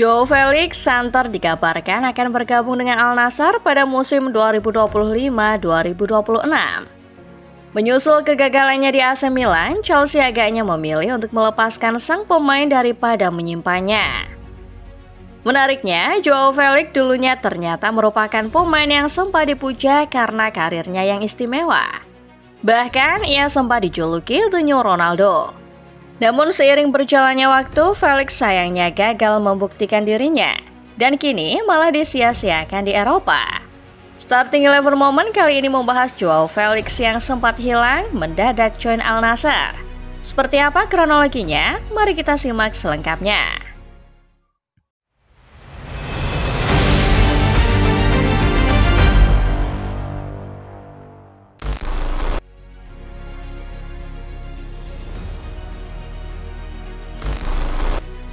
Joao Felix Santer dikabarkan akan bergabung dengan Al Nassr pada musim 2025-2026. Menyusul kegagalannya di AC Milan, Chelsea agaknya memilih untuk melepaskan sang pemain daripada menyimpannya. Menariknya, Joao Felix dulunya ternyata merupakan pemain yang sempat dipuja karena karirnya yang istimewa. Bahkan, ia sempat dijuluki The New Ronaldo. Namun seiring berjalannya waktu, Felix sayangnya gagal membuktikan dirinya, dan kini malah disia-siakan di Eropa. Starting 11 Moment kali ini membahas Joao Felix yang sempat hilang mendadak join Al Nassr. Seperti apa kronologinya? Mari kita simak selengkapnya.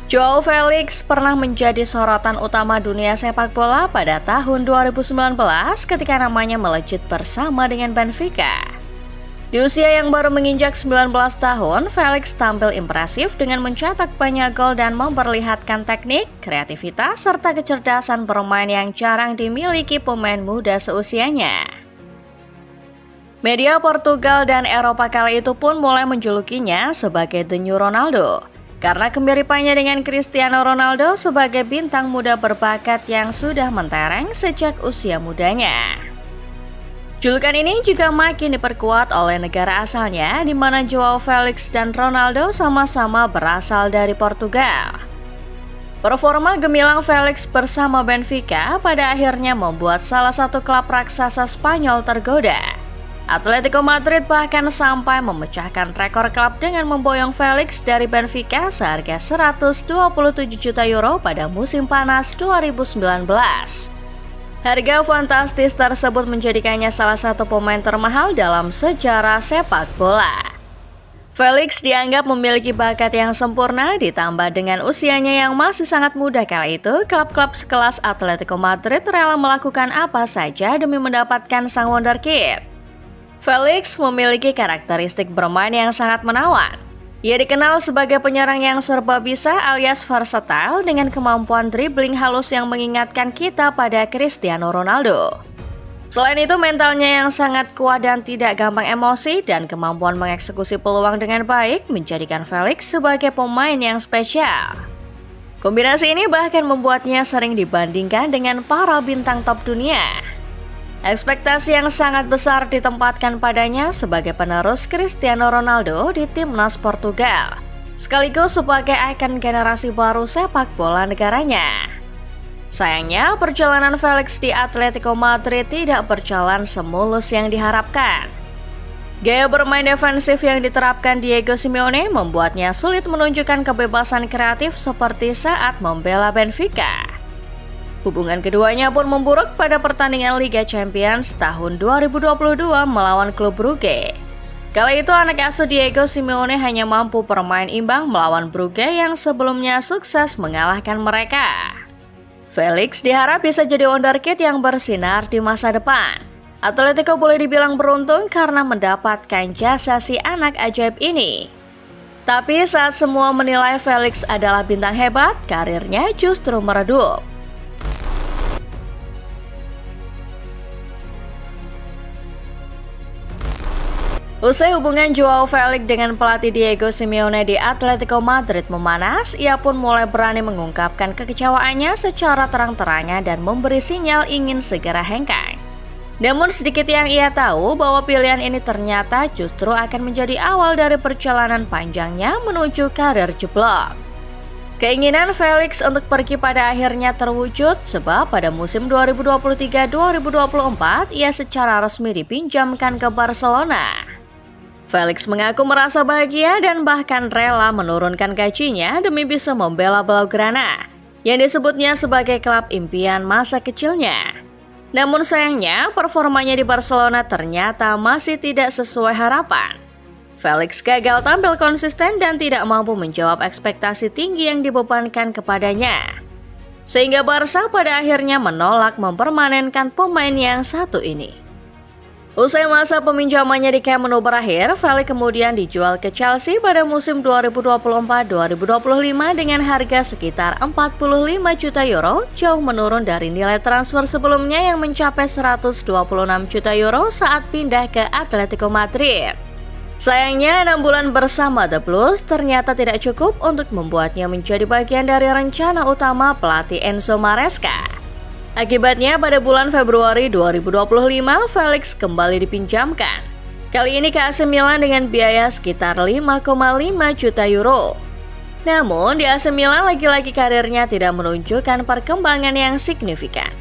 Joao Felix pernah menjadi sorotan utama dunia sepak bola pada tahun 2019 ketika namanya melejit bersama dengan Benfica. Di usia yang baru menginjak 19 tahun, Felix tampil impresif dengan mencetak banyak gol dan memperlihatkan teknik, kreativitas, serta kecerdasan bermain yang jarang dimiliki pemain muda seusianya. Media Portugal dan Eropa kala itu pun mulai menjulukinya sebagai The New Ronaldo, karena kemiripannya dengan Cristiano Ronaldo sebagai bintang muda berbakat yang sudah mentereng sejak usia mudanya. Julukan ini juga makin diperkuat oleh negara asalnya, di mana Joao Felix dan Ronaldo sama-sama berasal dari Portugal. Performa gemilang Felix bersama Benfica pada akhirnya membuat salah satu klub raksasa Spanyol tergoda. Atletico Madrid bahkan sampai memecahkan rekor klub dengan memboyong Felix dari Benfica seharga 127 juta euro pada musim panas 2019. Harga fantastis tersebut menjadikannya salah satu pemain termahal dalam sejarah sepak bola. Felix dianggap memiliki bakat yang sempurna, ditambah dengan usianya yang masih sangat muda kala itu, klub-klub sekelas Atletico Madrid rela melakukan apa saja demi mendapatkan sang wonderkid. Felix memiliki karakteristik bermain yang sangat menawan. Ia dikenal sebagai penyerang yang serba bisa alias versatile dengan kemampuan dribbling halus yang mengingatkan kita pada Cristiano Ronaldo. Selain itu, mentalnya yang sangat kuat dan tidak gampang emosi dan kemampuan mengeksekusi peluang dengan baik menjadikan Felix sebagai pemain yang spesial. Kombinasi ini bahkan membuatnya sering dibandingkan dengan para bintang top dunia. Ekspektasi yang sangat besar ditempatkan padanya sebagai penerus Cristiano Ronaldo di timnas Portugal, sekaligus sebagai ikon generasi baru sepak bola negaranya. Sayangnya, perjalanan Felix di Atletico Madrid tidak berjalan semulus yang diharapkan. Gaya bermain defensif yang diterapkan Diego Simeone membuatnya sulit menunjukkan kebebasan kreatif seperti saat membela Benfica. Hubungan keduanya pun memburuk pada pertandingan Liga Champions tahun 2022 melawan klub Brugge. Kala itu anak asuh Diego Simeone hanya mampu bermain imbang melawan Brugge yang sebelumnya sukses mengalahkan mereka. Felix diharap bisa jadi wonderkid yang bersinar di masa depan. Atletico boleh dibilang beruntung karena mendapatkan jasa si anak ajaib ini. Tapi saat semua menilai Felix adalah bintang hebat, karirnya justru meredup. Usai hubungan Joao Felix dengan pelatih Diego Simeone di Atletico Madrid memanas, ia pun mulai berani mengungkapkan kekecewaannya secara terang-terangan dan memberi sinyal ingin segera hengkang. Namun sedikit yang ia tahu bahwa pilihan ini ternyata justru akan menjadi awal dari perjalanan panjangnya menuju karir jeblok. Keinginan Felix untuk pergi pada akhirnya terwujud sebab pada musim 2023-2024 ia secara resmi dipinjamkan ke Barcelona. Felix mengaku merasa bahagia dan bahkan rela menurunkan gajinya demi bisa membela Blaugrana, yang disebutnya sebagai klub impian masa kecilnya. Namun sayangnya, performanya di Barcelona ternyata masih tidak sesuai harapan. Felix gagal tampil konsisten dan tidak mampu menjawab ekspektasi tinggi yang dibebankan kepadanya. Sehingga Barca pada akhirnya menolak mempermanenkan pemain yang satu ini. Usai masa peminjamannya di Camp Nou berakhir, Felix kemudian dijual ke Chelsea pada musim 2024-2025 dengan harga sekitar 45 juta euro, jauh menurun dari nilai transfer sebelumnya yang mencapai 126 juta euro saat pindah ke Atletico Madrid. Sayangnya, 6 bulan bersama The Blues ternyata tidak cukup untuk membuatnya menjadi bagian dari rencana utama pelatih Enzo Maresca. Akibatnya, pada bulan Februari 2025, Felix kembali dipinjamkan. Kali ini ke AC Milan dengan biaya sekitar 5,5 juta euro. Namun, di AC Milan lagi-lagi karirnya tidak menunjukkan perkembangan yang signifikan.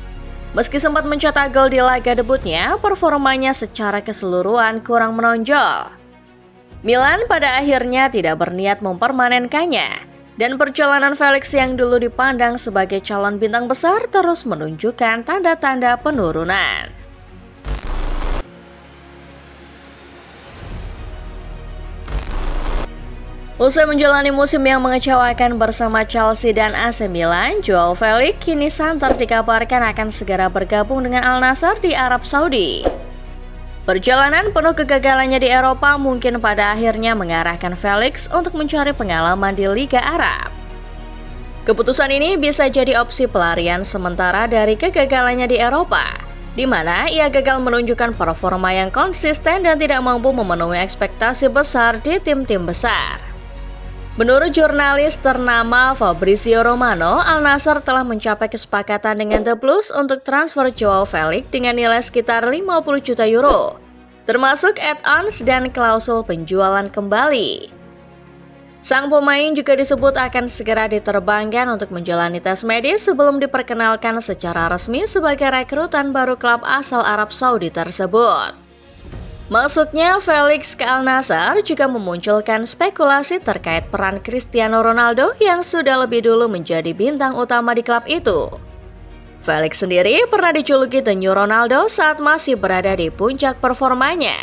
Meski sempat mencetak gol di laga debutnya, performanya secara keseluruhan kurang menonjol. Milan pada akhirnya tidak berniat mempermanenkannya. Dan perjalanan Felix yang dulu dipandang sebagai calon bintang besar terus menunjukkan tanda-tanda penurunan. Usai menjalani musim yang mengecewakan bersama Chelsea dan AC Milan, Joao Felix kini santer dikabarkan akan segera bergabung dengan Al Nassr di Arab Saudi. Perjalanan penuh kegagalannya di Eropa mungkin pada akhirnya mengarahkan Felix untuk mencari pengalaman di Liga Arab. Keputusan ini bisa jadi opsi pelarian sementara dari kegagalannya di Eropa, di mana ia gagal menunjukkan performa yang konsisten dan tidak mampu memenuhi ekspektasi besar di tim-tim besar. Menurut jurnalis ternama Fabrizio Romano, Al Nassr telah mencapai kesepakatan dengan The Blues untuk transfer Joao Felix dengan nilai sekitar 50 juta euro, termasuk add-ons dan klausul penjualan kembali. Sang pemain juga disebut akan segera diterbangkan untuk menjalani tes medis sebelum diperkenalkan secara resmi sebagai rekrutan baru klub asal Arab Saudi tersebut. Masuknya Felix ke Al Nassr juga memunculkan spekulasi terkait peran Cristiano Ronaldo yang sudah lebih dulu menjadi bintang utama di klub itu. Felix sendiri pernah dijuluki The New Ronaldo saat masih berada di puncak performanya.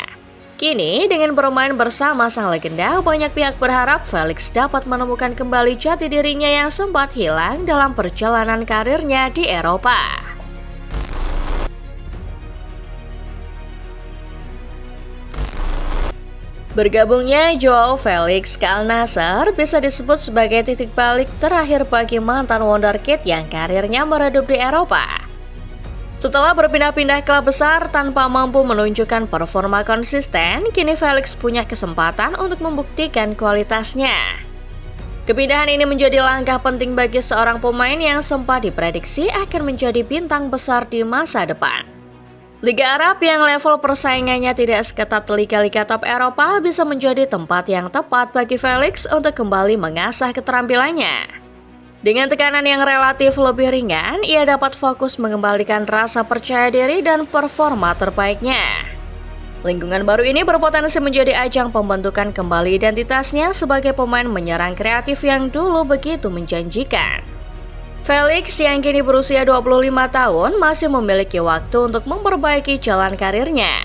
Kini, dengan bermain bersama sang legenda, banyak pihak berharap Felix dapat menemukan kembali jati dirinya yang sempat hilang dalam perjalanan karirnya di Eropa. Bergabungnya Joao Felix ke Al Nassr bisa disebut sebagai titik balik terakhir bagi mantan wonderkid yang karirnya meredup di Eropa. Setelah berpindah-pindah klub besar tanpa mampu menunjukkan performa konsisten, kini Felix punya kesempatan untuk membuktikan kualitasnya. Kepindahan ini menjadi langkah penting bagi seorang pemain yang sempat diprediksi akan menjadi bintang besar di masa depan. Liga Arab yang level persaingannya tidak seketat liga-liga top Eropa bisa menjadi tempat yang tepat bagi Felix untuk kembali mengasah keterampilannya. Dengan tekanan yang relatif lebih ringan, ia dapat fokus mengembalikan rasa percaya diri dan performa terbaiknya. Lingkungan baru ini berpotensi menjadi ajang pembentukan kembali identitasnya sebagai pemain menyerang kreatif yang dulu begitu menjanjikan. Felix yang kini berusia 25 tahun masih memiliki waktu untuk memperbaiki jalan karirnya.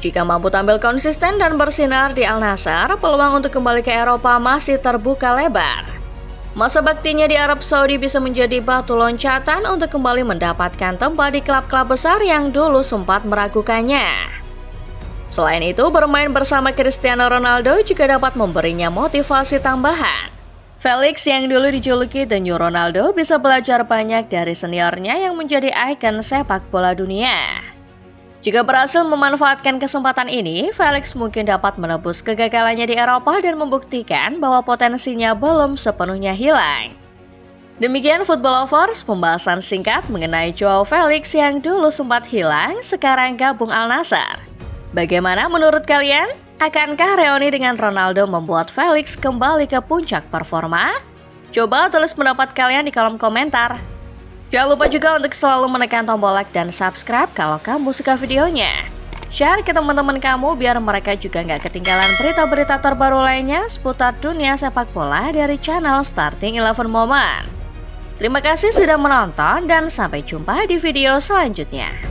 Jika mampu tampil konsisten dan bersinar di Al Nassr, peluang untuk kembali ke Eropa masih terbuka lebar. Masa baktinya di Arab Saudi bisa menjadi batu loncatan untuk kembali mendapatkan tempat di klub-klub besar yang dulu sempat meragukannya. Selain itu, bermain bersama Cristiano Ronaldo juga dapat memberinya motivasi tambahan. Felix yang dulu dijuluki The New Ronaldo bisa belajar banyak dari seniornya yang menjadi ikon sepak bola dunia. Jika berhasil memanfaatkan kesempatan ini, Felix mungkin dapat menebus kegagalannya di Eropa dan membuktikan bahwa potensinya belum sepenuhnya hilang. Demikian Football Lovers, pembahasan singkat mengenai Joao Felix yang dulu sempat hilang, sekarang gabung Al Nassr. Bagaimana menurut kalian? Akankah reuni dengan Ronaldo membuat Felix kembali ke puncak performa? Coba tulis pendapat kalian di kolom komentar. Jangan lupa juga untuk selalu menekan tombol like dan subscribe kalau kamu suka videonya. Share ke teman-teman kamu biar mereka juga nggak ketinggalan berita-berita terbaru lainnya seputar dunia sepak bola dari channel Starting 11 Moment. Terima kasih sudah menonton dan sampai jumpa di video selanjutnya.